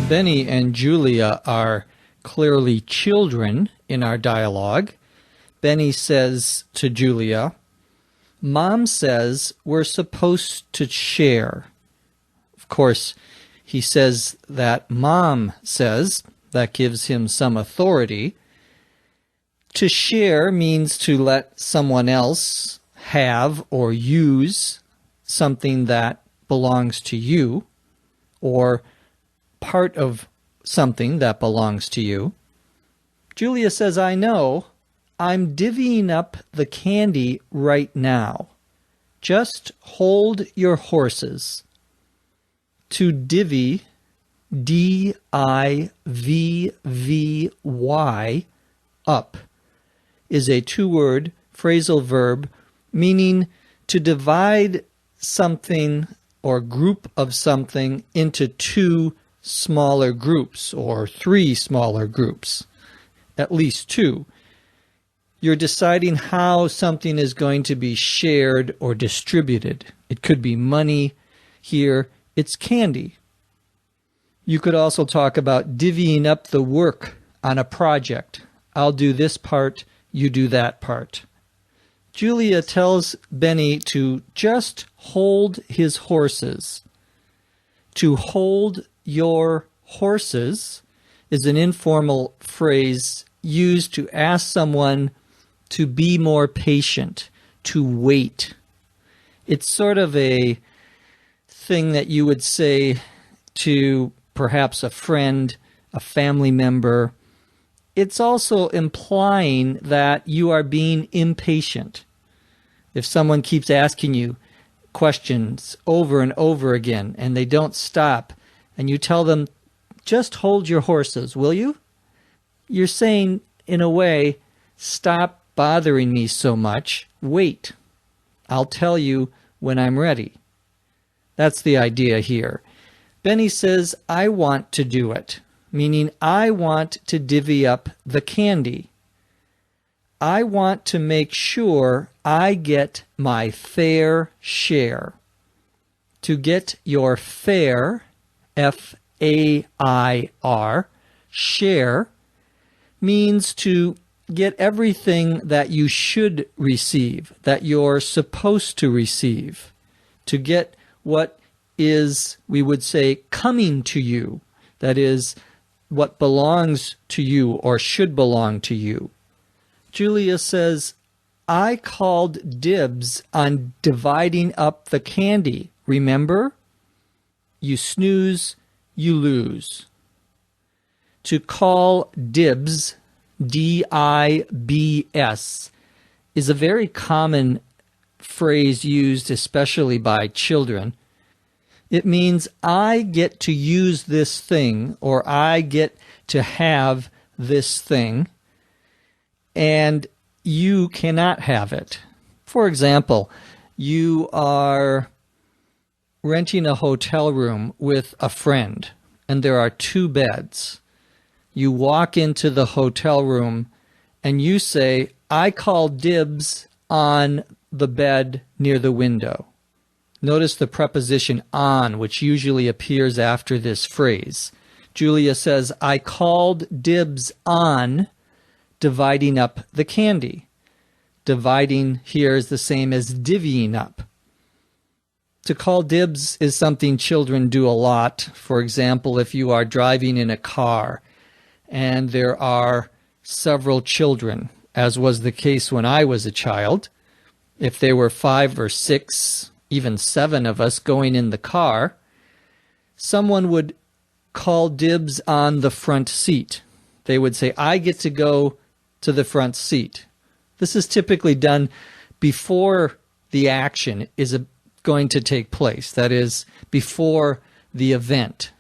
Benny and Julia are clearly children in our dialogue. Benny says to Julia, "Mom says we're supposed to share." Of course, he says that Mom says. That gives him some authority. To share means to let someone else have or use something that belongs to you, or part of something that belongs to you. Julia says, "I know. I'm divvying up the candy right now. Just hold your horses." To divvy, D-I-V-V-Y, up, is a two-word phrasal verb meaning to divide something or group of something into two smaller groups or three smaller groups, at least two. You're deciding how something is going to be shared or distributed. It could be money. Here, it's candy. You could also talk about divvying up the work on a project. I'll do this part, you do that part. Julia tells Benny to just hold his horses. To hold your horses is an informal phrase used to ask someone to be more patient, to wait. It's sort of a thing that you would say to perhaps a friend, a family member. It's also implying that you are being impatient. If someone keeps asking you questions over and over again and they don't stop, and you tell them, "Just hold your horses, will you?" You're saying, in a way, "Stop bothering me so much. Wait. I'll tell you when I'm ready." That's the idea here. Benny says, "I want to do it," meaning I want to divvy up the candy. I want to make sure I get my fair share. To get your fair, F-A-I-R, share, means to get everything that you should receive, that you're supposed to receive. To get what is, we would say, coming to you, that is, what belongs to you or should belong to you. Julia says, "I called dibs on dividing up the candy. Remember? You snooze, you lose." To call dibs, D-I-B-S, is a very common phrase used especially by children. It means I get to use this thing, or I get to have this thing, and you cannot have it. For example, you are renting a hotel room with a friend, and there are two beds. You walk into the hotel room and you say, "I call dibs on the bed near the window." Notice the preposition on, which usually appears after this phrase. Julia says, "I called dibs on dividing up the candy." Dividing here is the same as divvying up. To call dibs is something children do a lot. For example, if you are driving in a car and there are several children, as was the case when I was a child, if there were 5 or 6, even 7 of us going in the car, someone would call dibs on the front seat. They would say, "I get to go to the front seat." This is typically done before the action is going to take place, that is, before the event.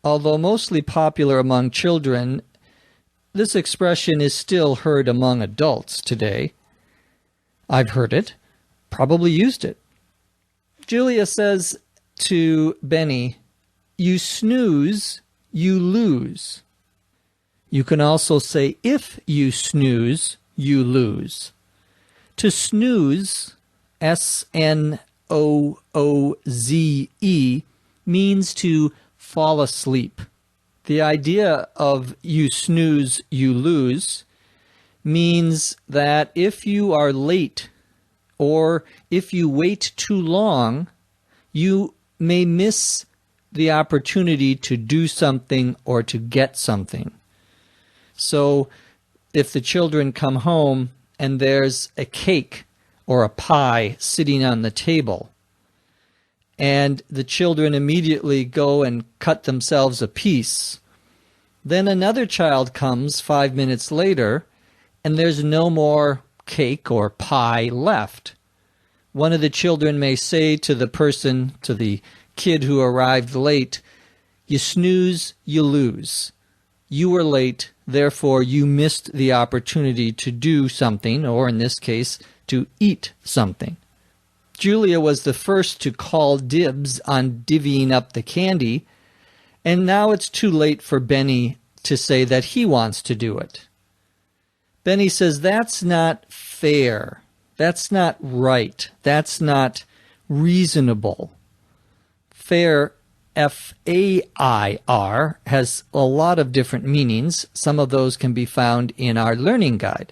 Although mostly popular among children, this expression is still heard among adults today. I've heard it, probably used it. Julia says to Benny, "You snooze, you lose." You can also say, "If you snooze, you lose." To snooze, S-N-O-O-Z-E, means to fall asleep. The idea of you snooze, you lose means that if you are late or if you wait too long, you may miss the opportunity to do something or to get something. So if the children come home and there's a cake or a pie sitting on the table, and the children immediately go and cut themselves a piece, then another child comes 5 minutes later, and there's no more cake or pie left. One of the children may say to the kid who arrived late, "You snooze, you lose. You were late, therefore you missed the opportunity to do something," or in this case, to eat something. Julia was the first to call dibs on divvying up the candy, and now it's too late for Benny to say that he wants to do it. Benny says, "That's not fair. That's not right. That's not reasonable." Fair, F-A-I-R, has a lot of different meanings. Some of those can be found in our learning guide.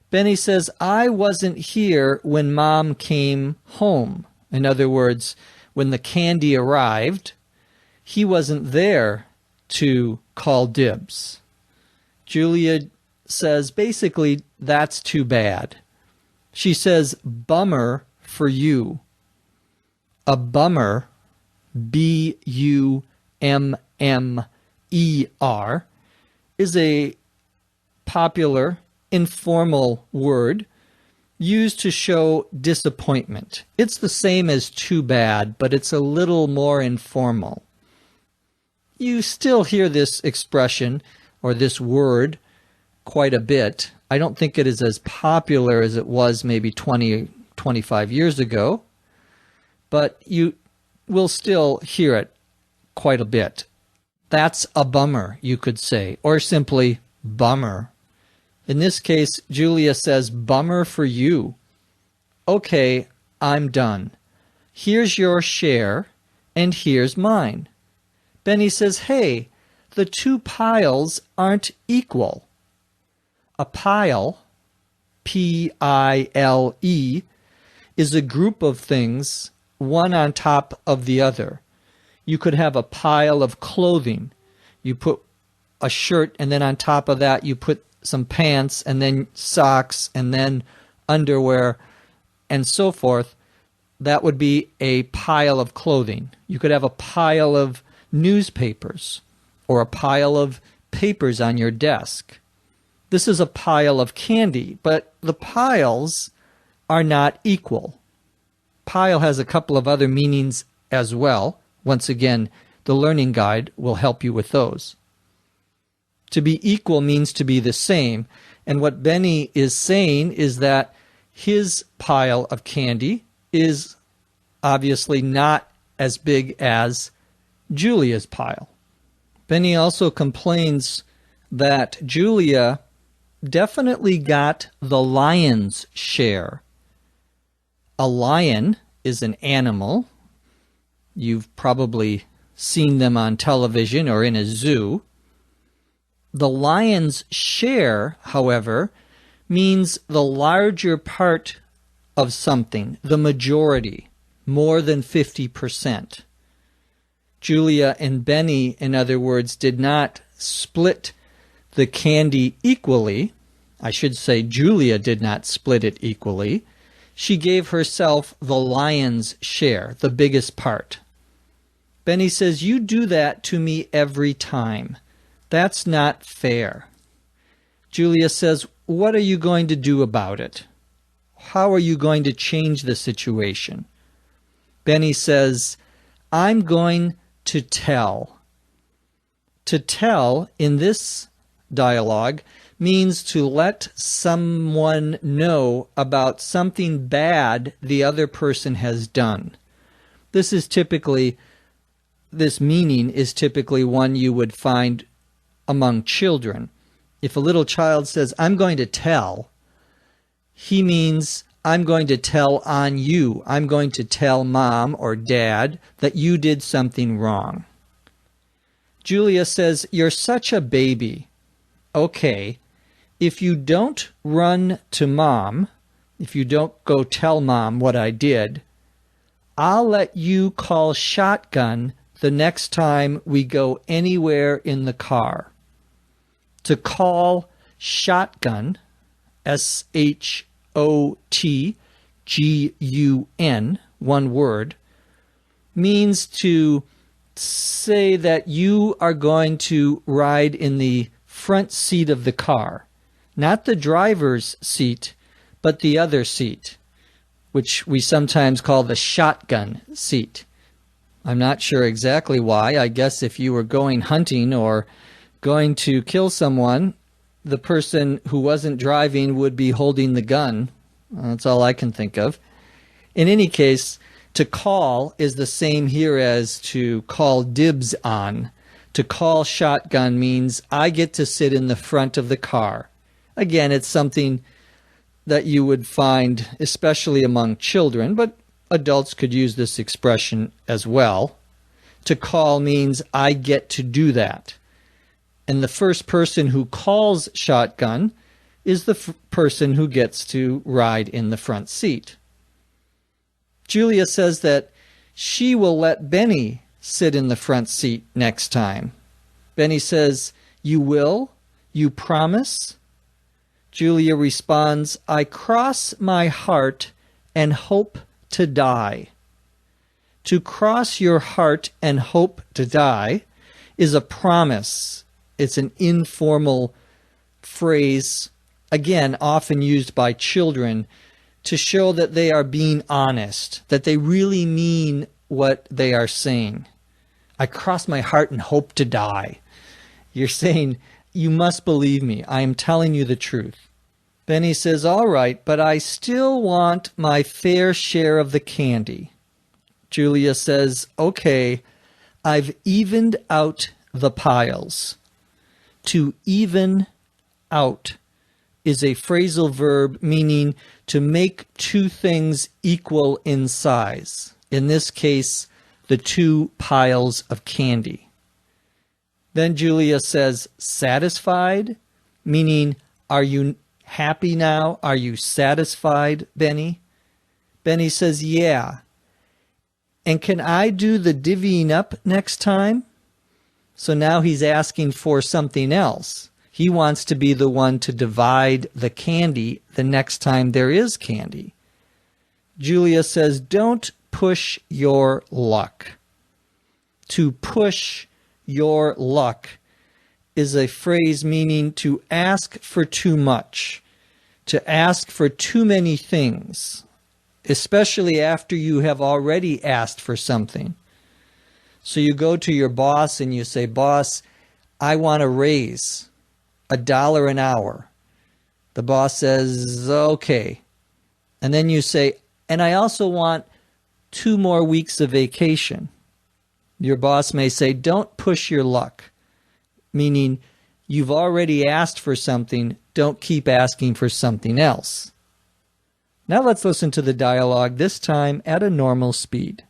Benny says, "I wasn't here when Mom came home." In other words, when the candy arrived, he wasn't there to call dibs. Julia says, basically, "That's too bad." She says, "Bummer for you." A bummer, B-U-M-M-E-R, is a popular informal word used to show disappointment. It's the same as too bad, but it's a little more informal. You still hear this expression or this word quite a bit. I don't think it is as popular as it was maybe 20, 25 years ago, but you will still hear it quite a bit. That's a bummer, you could say, or simply bummer. In this case, Julia says, "Bummer for you." "Okay, I'm done. Here's your share, and here's mine." Benny says, "Hey, the two piles aren't equal." A pile, P-I-L-E, is a group of things, one on top of the other. You could have a pile of clothing. You put a shirt, and then on top of that you put some pants, and then socks, and then underwear, and so forth. That would be a pile of clothing. You could have a pile of newspapers or a pile of papers on your desk. This is a pile of candy, but the piles are not equal. Pile has a couple of other meanings as well. Once again, the learning guide will help you with those. To be equal means to be the same, and what Benny is saying is that his pile of candy is obviously not as big as Julia's pile. Benny also complains that Julia definitely got the lion's share. A lion is an animal. You've probably seen them on television or in a zoo. The lion's share, however, means the larger part of something, the majority, more than 50%. Julia and Benny, in other words, did not split the candy equally. I should say Julia did not split it equally. She gave herself the lion's share, the biggest part. Benny says, "You do that to me every time. That's not fair." Julia says, "What are you going to do about it? How are you going to change the situation?" Benny says, "I'm going to tell." To tell in this dialogue means to let someone know about something bad the other person has done. This meaning is typically one you would find among children. If a little child says, "I'm going to tell," he means, "I'm going to tell on you. I'm going to tell Mom or Dad that you did something wrong." Julia says, "You're such a baby." Okay, if you don't run to mom, if you don't go tell mom what I did, I'll let you call shotgun the next time we go anywhere in the car. To call shotgun, SHOTGUN, one word, means to say that you are going to ride in the front seat of the car, not the driver's seat, but the other seat, which we sometimes call the shotgun seat. I'm not sure exactly why. I guess if you were going hunting or going to kill someone, the person who wasn't driving would be holding the gun. That's all I can think of. In any case, to call is the same here as to call dibs on. To call shotgun means I get to sit in the front of the car. Again, it's something that you would find especially among children, but adults could use this expression as well. To call means I get to do that. And the first person who calls shotgun is the person who gets to ride in the front seat. Julia says that she will let Benny sit in the front seat next time. Benny says, "You will? You promise?" Julia responds, "I cross my heart and hope to die." To cross your heart and hope to die is a promise. It's an informal phrase, again, often used by children to show that they are being honest, that they really mean what they are saying. I cross my heart and hope to die. You're saying, you must believe me. I am telling you the truth. Benny says, "All right, but I still want my fair share of the candy." Julia says, "Okay, I've evened out the piles." To even out is a phrasal verb meaning to make two things equal in size. In this case, the two piles of candy. Then Julia says, "Satisfied?" Meaning, are you happy now? Are you satisfied, Benny? Benny says, "Yeah." "And can I do the divvying up next time?" So now he's asking for something else. He wants to be the one to divide the candy the next time there is candy. Julia says, "Don't push your luck." To push your luck is a phrase meaning to ask for too much, to ask for too many things, especially after you have already asked for something. So you go to your boss and you say, "Boss, I want a raise, $1 an hour." The boss says, "Okay." And then you say, "And I also want 2 more weeks of vacation." Your boss may say, "Don't push your luck," meaning you've already asked for something, don't keep asking for something else. Now let's listen to the dialogue, this time at a normal speed.